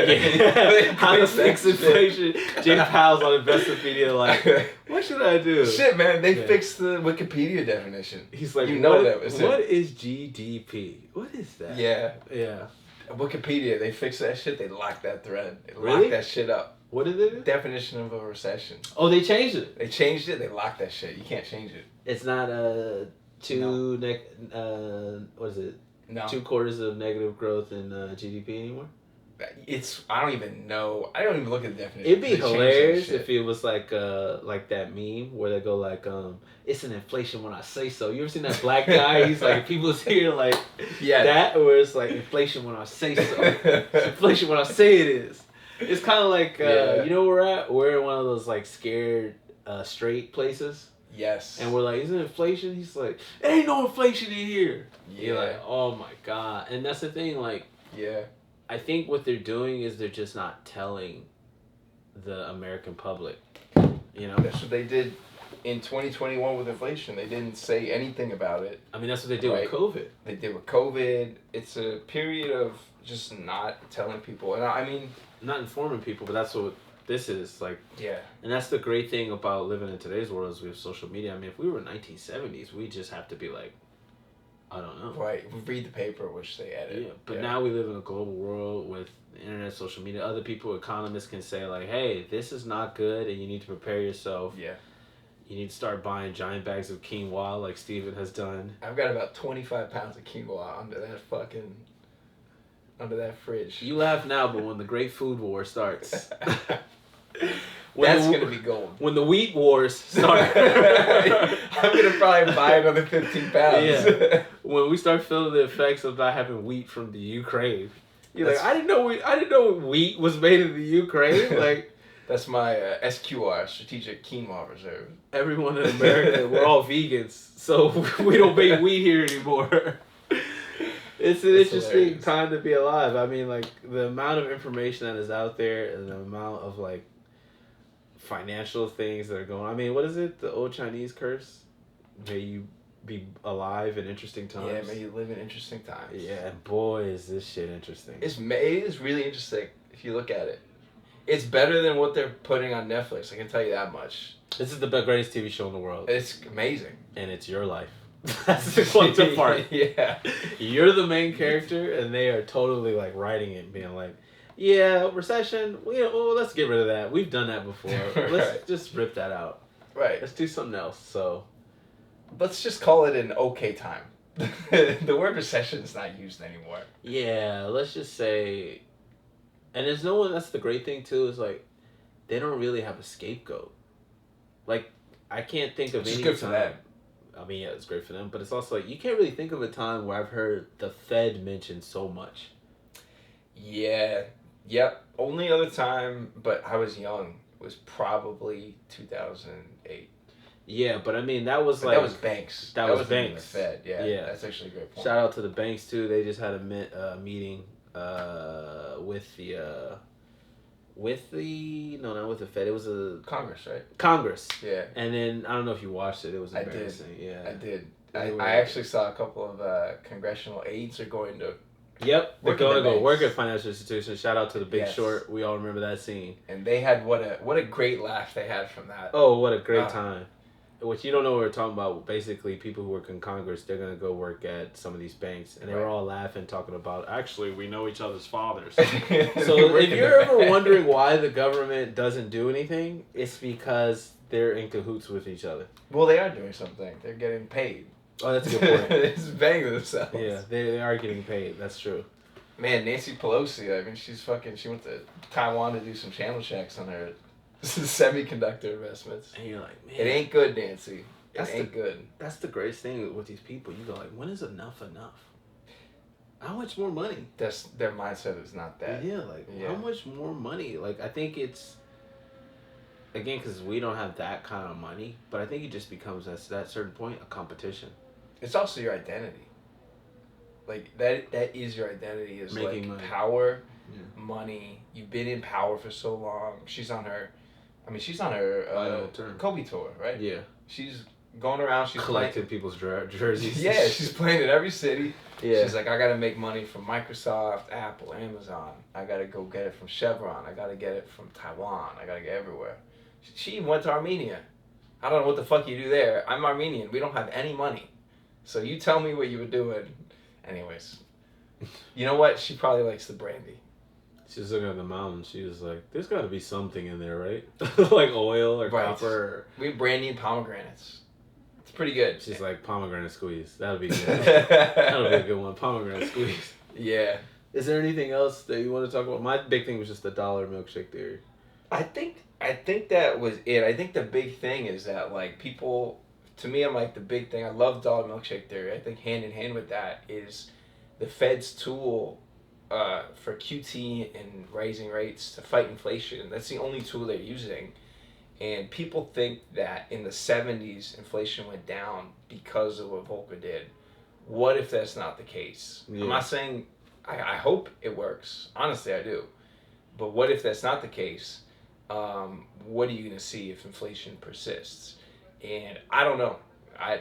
how to fix inflation. Jay Powell's on Investopedia like, what should I do? Shit, man, they fixed the Wikipedia definition. He's like, what is GDP? What is that? Yeah. Yeah. Wikipedia, they fixed that shit. They locked that thread. They really? locked that shit up. What did they do? Definition of a recession. Oh, they changed it. They changed it. They locked that shit. You can't change it. It's not what is it? No. 2 quarters of negative growth in GDP anymore? I don't even know. I don't even look at the definition. It'd be hilarious if it was like that meme where they go like, it's an inflation when I say so. You ever seen that black guy? He's like, people's here like that, or it's like inflation when I say so. It's inflation when I say it is. It's kind of like, you know where we're at? We're in one of those like scared straight places. Yes. And we're like, isn't it inflation? He's like, there ain't no inflation in here. Yeah. You're like, oh my God. And that's the thing, like, I think what they're doing is they're just not telling the American public, you know? That's what they did in 2021 with inflation. They didn't say anything about it. I mean, that's what they did with COVID. They did with COVID. It's a period of just not telling people. And I mean... Not informing people, but that's what this is, like... Yeah. And that's the great thing about living in today's world is we have social media. I mean, if we were in 1970s, we just have to be like, I don't know. Right. We read the paper, which they edit. Yeah, but now we live in a global world with internet, social media. Other people, economists can say like, hey, this is not good and you need to prepare yourself. Yeah. You need to start buying giant bags of quinoa like Steven has done. I've got about 25 pounds of quinoa under that fridge. You laugh now, but when the great food war starts... That's going to be gold. When the wheat wars start. I'm going to probably buy another 15 pounds. Yeah. When we start feeling the effects of not having wheat from the Ukraine. You're like, I didn't know wheat was made in the Ukraine. Like, that's my SQR, Strategic Quinoa Reserve. Everyone in America, we're all vegans, so we don't make wheat here anymore. It's an interesting time to be alive. I mean, like, the amount of information that is out there and the amount of, like, financial things that are going on. I mean, what is it? The old Chinese curse? May you be alive in interesting times. Yeah, may you live in interesting times. Yeah, boy, is this shit interesting. It is really interesting if you look at it. It's better than what they're putting on Netflix, I can tell you that much. This is the greatest TV show in the world. It's amazing. And it's your life. That's the fun part. Yeah. You're the main character, and they are totally, like, writing it and being like, yeah, recession, let's get rid of that. We've done that before. Let's just rip that out. Right. Let's do something else, so... Let's just call it an okay time. The word recession is not used anymore. Yeah, let's just say... And there's no one... That's the great thing, too, is, like, they don't really have a scapegoat. Like, I can't think of any time... It's good for them. I mean, yeah, it's great for them, but it's also, like, you can't really think of a time where I've heard the Fed mentioned so much. Yeah. Yep. Only other time, but I was young, was probably 2008. Yeah, but I mean, that was that was banks. That was banks. The Fed, yeah. That's actually a great point. Shout out to the banks, too. They just had a meeting not with the Fed. It was a... Congress, right? Congress. Yeah. And then, I don't know if you watched it. It was embarrassing. I did. I actually saw a couple of congressional aides are going to... Yep, they're going to go work at financial institutions. Shout out to The Big Short. We all remember that scene. And they had what a great laugh they had from that. Oh, what a great time. Which you don't know what we're talking about. Basically, people who work in Congress, they're going to go work at some of these banks. And they were all laughing, talking about, actually, we know each other's fathers. So if you're ever wondering why the government doesn't do anything, it's because they're in cahoots with each other. Well, they are doing something. They're getting paid. Oh, that's a good point. It's banging themselves. Yeah, they are getting paid. That's true. Man, Nancy Pelosi, I mean, she went to Taiwan to do some channel checks on her semiconductor investments. And you're like, man. It ain't good, Nancy. It ain't good. That's the greatest thing with these people. You go like, when is enough enough? How much more money? Their mindset is not that. Yeah, how much more money? Like, I think it's... Again, because we don't have that kind of money, but I think it just becomes, at that certain point, a competition. It's also your identity. Like, that is your identity, is making like money. Power money. You've been in power for so long. She's on her Kobe tour, right? Yeah. She's going around. She's collecting people's jerseys. Yeah, she's playing in every city. Yeah. She's like, I gotta make money from Microsoft, Apple, Amazon. I gotta go get it from Chevron. I gotta get it from Taiwan. I gotta get everywhere. She even went to Armenia. I don't know what the fuck you do there. I'm Armenian. We don't have any money. So you tell me what you were doing. Anyways. You know what? She probably likes the brandy. She was looking at the mountain. She was like, there's got to be something in there, right? Like oil or copper. We have brandy and pomegranates. It's pretty good. She's like, pomegranate squeeze. That'll be good. That'll be a good one. Pomegranate squeeze. Yeah. Is there anything else that you want to talk about? My big thing was just the dollar milkshake theory. I think that was it. I think the big thing is that, like, people, to me, I'm like, the big thing, I love dollar milkshake theory. I think hand in hand with that is the Fed's tool for QT and raising rates to fight inflation. That's the only tool they're using. And people think that in the 70s, inflation went down because of what Volcker did. What if that's not the case? Yeah. I'm not saying, I hope it works. Honestly, I do. But what if that's not the case? What are you going to see if inflation persists? And I don't know. I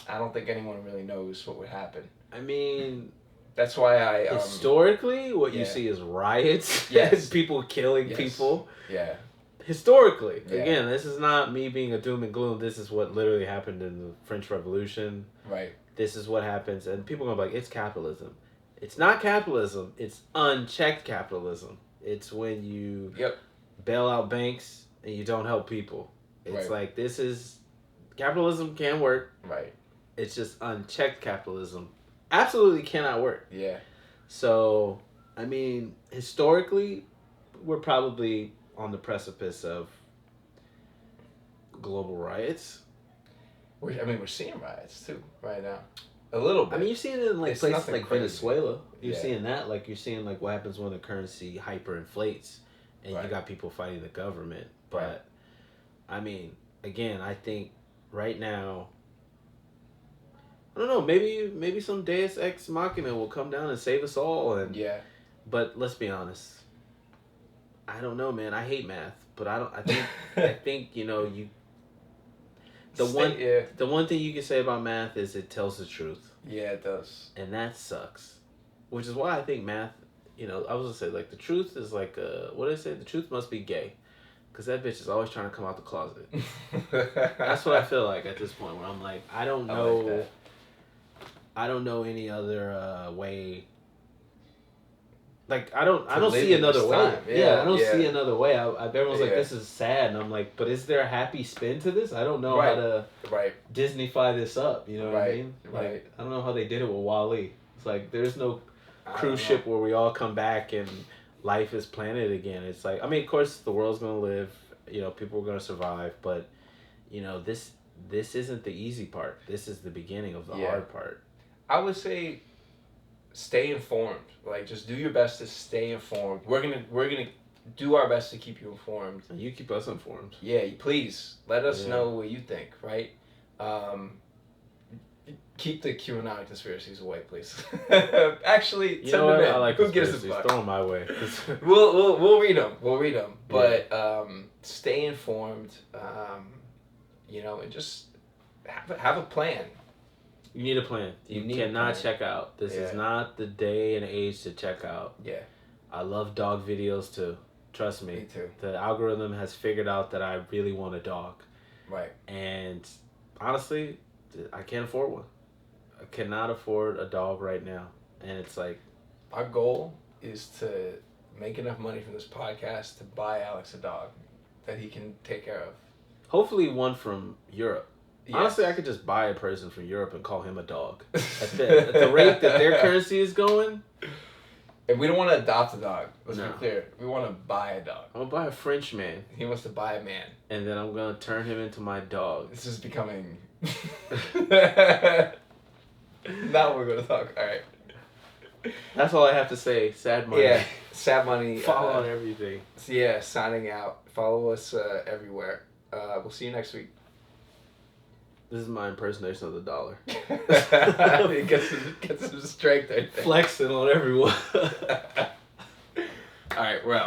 don't think anyone really knows what would happen. I mean, that's why I... historically, what you see is riots. Yes. People killing people. Yeah. Historically. Yeah. Again, this is not me being a doom and gloom. This is what literally happened in the French Revolution. Right. This is what happens. And people are going to be like, it's capitalism. It's not capitalism. It's unchecked capitalism. It's when you bail out banks and you don't help people. It's like, this is... Capitalism can work. Right. It's just unchecked capitalism. Absolutely cannot work. Yeah. So, I mean, historically, we're probably on the precipice of global riots. We're seeing riots too right now. A little bit. I mean, you're seeing it in like places like Venezuela. You're seeing that. Like, you're seeing like what happens when the currency hyperinflates and you got people fighting the government. But, I mean, again, I think right now, I don't know, maybe some Deus Ex Machina will come down and save us all. And but let's be honest. I don't know, man. I hate math, but I think you know, the one thing you can say about math is it tells the truth. Yeah, it does. And that sucks. Which is why I think math, you know, I was gonna say, like, the truth is like what did I say? The truth must be gay. Because that bitch is always trying to come out the closet. That's what I feel like at this point, where I'm like, I don't know any other way. Like, I don't see another way. Yeah, I don't see another way. Everyone's like, this is sad. And I'm like, but is there a happy spin to this? I don't know how to Disney-fy this up. You know what I mean? Like, I don't know how they did it with Wall-E. It's like, there's no cruise ship where we all come back and life is planted again. It's like, I mean, of course, the world's going to live. You know, people are going to survive. But, you know, this isn't the easy part. This is the beginning of the hard part. I would say stay informed. Like, just do your best to stay informed. We're gonna do our best to keep you informed. And you keep us informed. Yeah, please let us know what you think. Right. Keep the QAnon conspiracies away, please. Actually, you know what? I like who gives a fuck? Throw them my way. We'll read them. We'll read them. But stay informed. You know, and just have a plan. You need a plan. You cannot check out. This is not the day and age to check out. Yeah. I love dog videos too. Trust me. Me too. The algorithm has figured out that I really want a dog. Right. And honestly, I can't afford one. I cannot afford a dog right now. And it's like, our goal is to make enough money from this podcast to buy Alex a dog that he can take care of. Hopefully one from Europe. Yes. Honestly, I could just buy a person from Europe and call him a dog. At the rate that their currency is going. And we don't want to adopt a dog. Let's be clear. We want to buy a dog. I'm going to buy a French man. He wants to buy a man. And then I'm going to turn him into my dog. This is becoming... Now we're going to talk. All right. That's all I have to say. Sad money. Yeah, sad money. Follow on everything. So yeah, signing out. Follow us everywhere. We'll see you next week. This is my impersonation of the dollar. It gets some strength, I think. Flexing on everyone. All right, we're out.